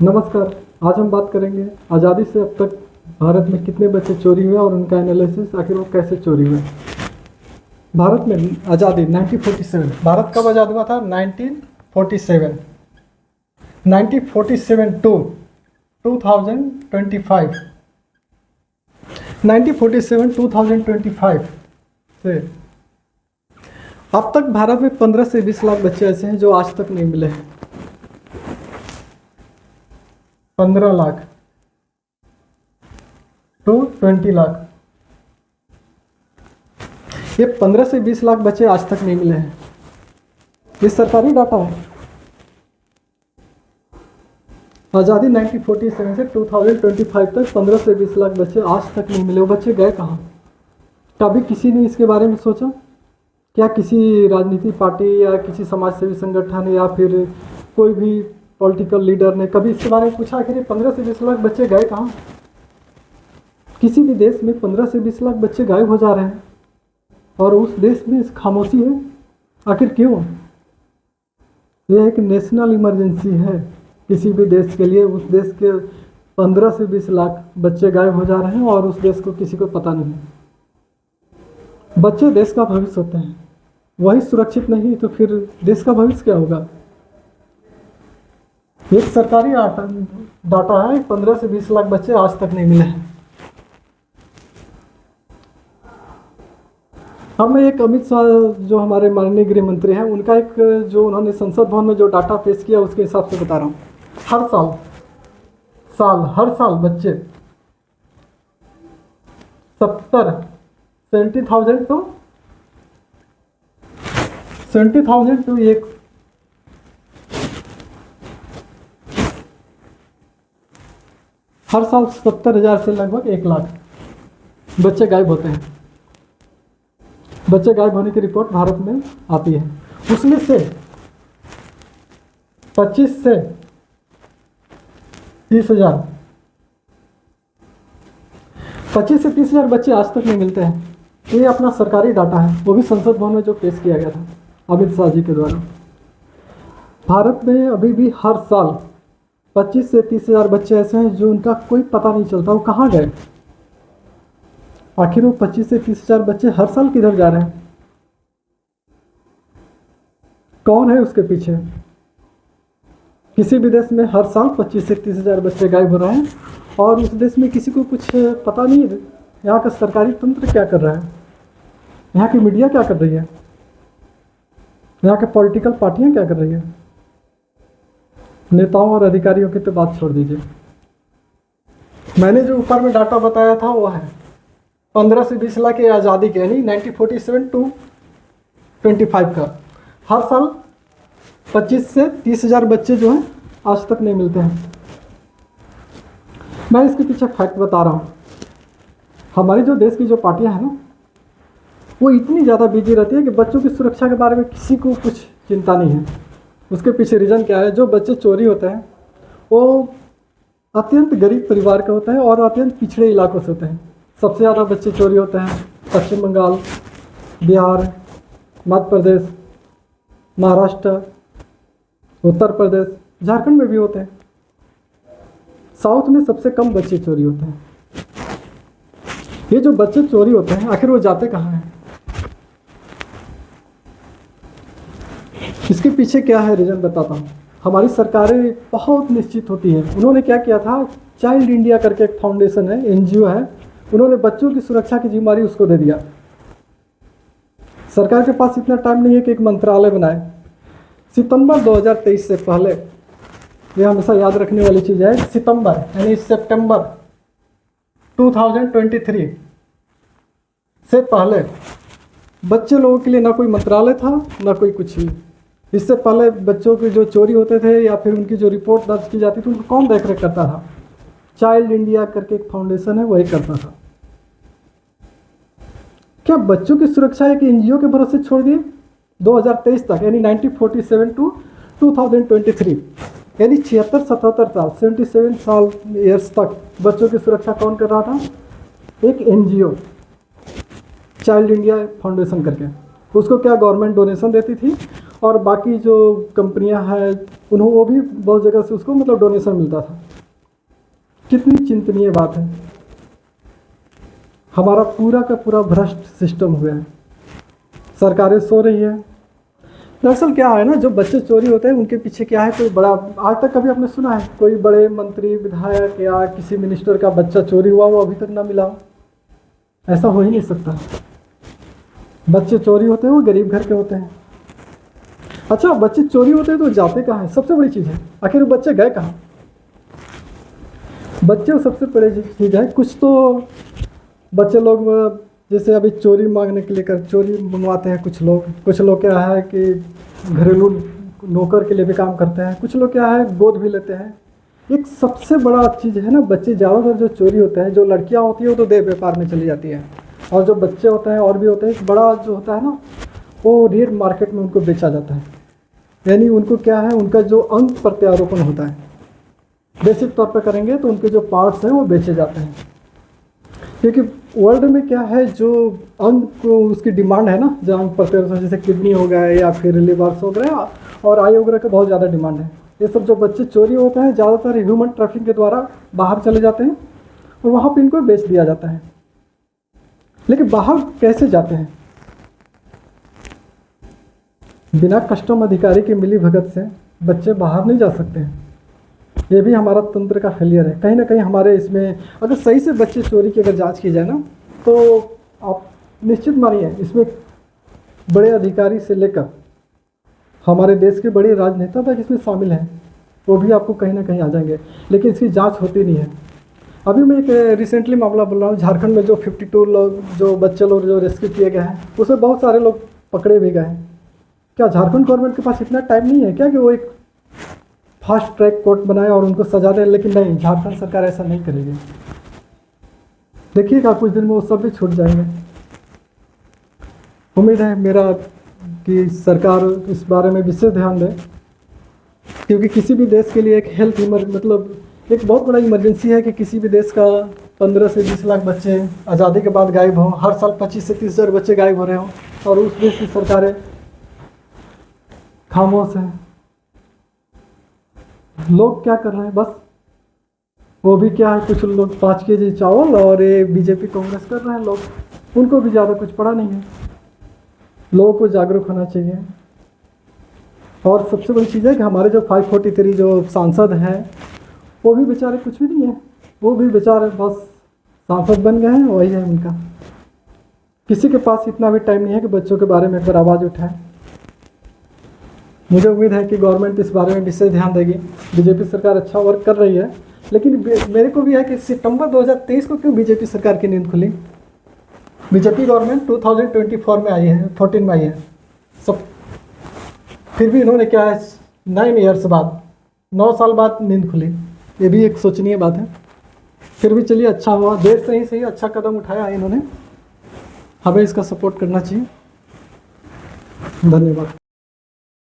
नमस्कार। आज हम बात करेंगे आज़ादी से अब तक भारत में कितने बच्चे चोरी हुए और उनका एनालिसिस, आखिर वो कैसे चोरी हुए। भारत में आज़ादी 1947, भारत कब आज़ाद हुआ था? 1947। 1947 टू 2025, 1947 2025 से अब तक भारत में 15 से 20 लाख बच्चे ऐसे हैं जो आज तक नहीं मिले हैं। 15 लाख टू 20 लाख, ये 15 से 20 लाख बच्चे आज तक नहीं मिले हैं। ये सरकारी डाटा है। आज़ादी 1947 से 2025 तक 15 से 20 लाख बच्चे आज तक नहीं मिले। वो बच्चे गए कहाँ? कभी किसी ने इसके बारे में सोचा? क्या किसी राजनीतिक पार्टी या किसी समाज सेवी संगठन या फिर कोई भी पॉलिटिकल लीडर ने कभी इसके बारे में पूछा कि 15 से 20 लाख बच्चे गए कहाँ? किसी भी देश में 15 से 20 लाख बच्चे गायब हो जा रहे हैं और उस देश में खामोशी है। आखिर क्यों? यह एक नेशनल इमरजेंसी है किसी भी देश के लिए। उस देश के 15 से 20 लाख बच्चे गायब हो जा रहे हैं और उस देश को किसी को पता नहीं है। बच्चे देश का भविष्य होते हैं, वही सुरक्षित नहीं तो फिर देश का भविष्य क्या होगा? एक सरकारी डाटा है, 15 से 20 लाख बच्चे आज तक नहीं मिले हैं। हम एक अमित शाह जो हमारे माननीय गृह मंत्री हैं, उनका एक जो उन्होंने संसद भवन में जो डाटा पेश किया उसके हिसाब से बता रहा हूँ। हर साल बच्चे 70,000 टू एक हर साल 70,000 से लगभग 1 लाख बच्चे गायब होते हैं। बच्चे गायब होने की रिपोर्ट भारत में आती है। उसमें से 25 से 30,000 बच्चे आज तक नहीं मिलते हैं। ये अपना सरकारी डाटा है, वो भी संसद भवन में जो पेश किया गया था अमित शाह जी के द्वारा। भारत में अभी भी हर साल 25 से 30,000 बच्चे ऐसे हैं जो उनका कोई पता नहीं चलता, वो कहाँ गए। आखिर वो 25 से 30,000 बच्चे हर साल किधर जा रहे हैं? कौन है उसके पीछे? किसी भी देश में हर साल 25 से 30,000 बच्चे गायब हो रहे हैं और उस देश में किसी को कुछ पता नहीं है। यहाँ का सरकारी तंत्र क्या कर रहा है? यहाँ की मीडिया क्या कर रही है? यहाँ के पॉलिटिकल पार्टियाँ क्या कर रही है? नेताओं और अधिकारियों की तो बात छोड़ दीजिए। मैंने जो ऊपर में डाटा बताया था वो है 15 से 20 लाख के आज़ादी के, यानी 1947 टू 25 का। हर साल 25 से 30,000 बच्चे जो हैं आज तक नहीं मिलते हैं। मैं इसके पीछे फैक्ट बता रहा हूँ। हमारी जो देश की जो पार्टियां हैं ना, वो इतनी ज़्यादा बिजी रहती है कि बच्चों की सुरक्षा के बारे में किसी को कुछ चिंता नहीं है। उसके पीछे रीज़न क्या है? जो बच्चे चोरी होते हैं वो अत्यंत गरीब परिवार के होते हैं और अत्यंत पिछड़े इलाकों से होते हैं। सबसे ज़्यादा बच्चे चोरी होते हैं पश्चिम बंगाल, बिहार, मध्य प्रदेश, महाराष्ट्र, उत्तर प्रदेश, झारखंड में भी होते हैं। साउथ में सबसे कम बच्चे चोरी होते हैं। ये जो बच्चे चोरी होते हैं आखिर वो जाते कहाँ हैं? इसके पीछे क्या है रीज़न बताता हूँ। हमारी सरकारें बहुत निश्चित होती हैं। उन्होंने क्या किया था, चाइल्ड इंडिया करके एक फाउंडेशन है, एनजीओ है, उन्होंने बच्चों की सुरक्षा की जिम्मेदारी उसको दे दिया। सरकार के पास इतना टाइम नहीं है कि एक मंत्रालय बनाए। सितंबर 2023 से पहले, ये हमेशा याद रखने वाली चीज़ है, सितंबर यानी सितंबर 2023 से पहले बच्चे लोगों के लिए ना कोई मंत्रालय था ना कोई कुछ भी। इससे पहले बच्चों के जो चोरी होते थे या फिर उनकी जो रिपोर्ट दर्ज की जाती थी उनको कौन देख रेख करता था? चाइल्ड इंडिया करके एक फाउंडेशन है, वही करता था। क्या बच्चों की सुरक्षा एक एनजीओ के भरोसे छोड़ दिए? 2023 तक, यानी 1947 टू 2023, यानी 76-77 साल, 77 साल ईयर्स तक बच्चों की सुरक्षा कौन कर रहा था? एक एनजीओ, चाइल्ड इंडिया फाउंडेशन करके। उसको क्या गवर्नमेंट डोनेशन देती थी और बाकी जो कंपनियां हैं उन्होंने वो भी बहुत जगह से उसको मतलब डोनेशन मिलता था। कितनी चिंतनीय बात है। हमारा पूरा का पूरा भ्रष्ट सिस्टम हुआ है, सरकारें सो रही है। दरअसल क्या है ना, जो बच्चे चोरी होते हैं उनके पीछे क्या है, कोई बड़ा, आज तक कभी आपने सुना है कोई बड़े मंत्री विधायक या किसी मिनिस्टर का बच्चा चोरी हुआ वो अभी तक ना मिला हो? ऐसा हो ही नहीं सकता। बच्चे चोरी होते हैं वो गरीब घर के होते हैं। अच्छा, बच्चे चोरी होते हैं तो जाते कहाँ हैं, सबसे बड़ी चीज़ है। आखिर वो बच्चे गए कहाँ? बच्चे सबसे बड़ी चीज़ है। कुछ तो बच्चे लोग जैसे अभी चोरी मांगने के लिए चोरी मंगवाते हैं कुछ लोग क्या है कि घरेलू नौकर के लिए भी काम करते हैं, कुछ लोग क्या है गोद भी लेते हैं। एक सबसे बड़ा चीज़ है ना, बच्चे ज़्यादातर जो चोरी होते हैं, जो लड़कियां होती है वो तो देह व्यापार में चली जाती है, और जो बच्चे होते हैं और भी होते हैं, एक बड़ा जो होता है ना वो रेड मार्केट में उनको बेचा जाता है। यानी उनको क्या है, उनका जो अंग प्रत्यारोपण होता है, बेसिक तौर पर करेंगे तो उनके जो पार्ट्स हैं वो बेचे जाते हैं। क्योंकि वर्ल्ड में क्या है, जो अंग को उसकी डिमांड है ना, जो अंग प्रत्यारोपण जैसे किडनी हो गया या फिर लिवर्स हो गया और आई वगैरह का बहुत ज़्यादा डिमांड है। ये सब जो बच्चे चोरी होते हैं ज़्यादातर ह्यूमन ट्रैफिकिंग के द्वारा बाहर चले जाते हैं और वहाँ पे इनको बेच दिया जाता है। लेकिन बाहर कैसे जाते हैं? बिना कस्टम अधिकारी की मिली भगत से बच्चे बाहर नहीं जा सकते हैं। ये भी हमारा तंत्र का फेलियर है कहीं ना कहीं हमारे इसमें। अगर सही से बच्चे चोरी की अगर जांच की जाए ना, तो आप निश्चित मानिए इसमें बड़े अधिकारी से लेकर हमारे देश के बड़े राजनेता तक इसमें शामिल हैं, वो भी आपको कहीं ना कहीं आ जाएंगे। लेकिन इसकी जांच होती नहीं है। अभी मैं एक रिसेंटली मामला बोल रहा हूँ, झारखंड में जो 52 लोग जो बच्चे लोग जो रेस्क्यू किए गए हैं, उसमें बहुत सारे लोग पकड़े भी गए हैं। क्या झारखंड गवर्नमेंट के पास इतना टाइम नहीं है क्या कि वो एक फास्ट ट्रैक कोर्ट बनाए और उनको सजा दें? लेकिन नहीं, झारखंड सरकार ऐसा नहीं करेगी। देखिएगा कुछ दिन में वो सब भी छूट जाएंगे। उम्मीद है मेरा कि सरकार इस बारे में विशेष ध्यान दे, क्योंकि किसी भी देश के लिए एक हेल्थ मतलब एक बहुत बड़ा इमरजेंसी है कि किसी भी देश का 15 से 20 लाख बच्चे आज़ादी के बाद गायब हों। हर साल 25 से 30 हज़ार बच्चे गायब हो रहे हों और उस देश की सरकारें खामोश हैं। लोग क्या कर रहे हैं, बस वो भी क्या है, कुछ लोग 5 केजी चावल और ये बीजेपी कांग्रेस कर रहे हैं लोग, उनको भी ज़्यादा कुछ पड़ा नहीं है। लोगों को जागरूक होना चाहिए। और सबसे बड़ी चीज़ है कि हमारे जो 543 जो सांसद हैं वो भी बेचारे कुछ भी नहीं है, वो भी बेचारे बस सांसद बन गए हैं, वही है उनका। किसी के पास इतना भी टाइम नहीं है कि बच्चों के बारे में एक बार आवाज़ उठाए। मुझे उम्मीद है कि गवर्नमेंट इस बारे में विशेष ध्यान देगी। बीजेपी सरकार अच्छा वर्क कर रही है, लेकिन मेरे को भी है कि सितंबर 2023 को क्यों बीजेपी सरकार की नींद खुली? बीजेपी गवर्नमेंट 2024 में आई है, 14 में आई है सब, फिर भी इन्होंने क्या है 9 ईयर्स बाद, 9 साल बाद नींद खुली। ये भी एक सोचनीय बात है। फिर भी चलिए, अच्छा हुआ, देर से ही सही अच्छा कदम उठाया है इन्होंने, हमें इसका सपोर्ट करना चाहिए। धन्यवाद।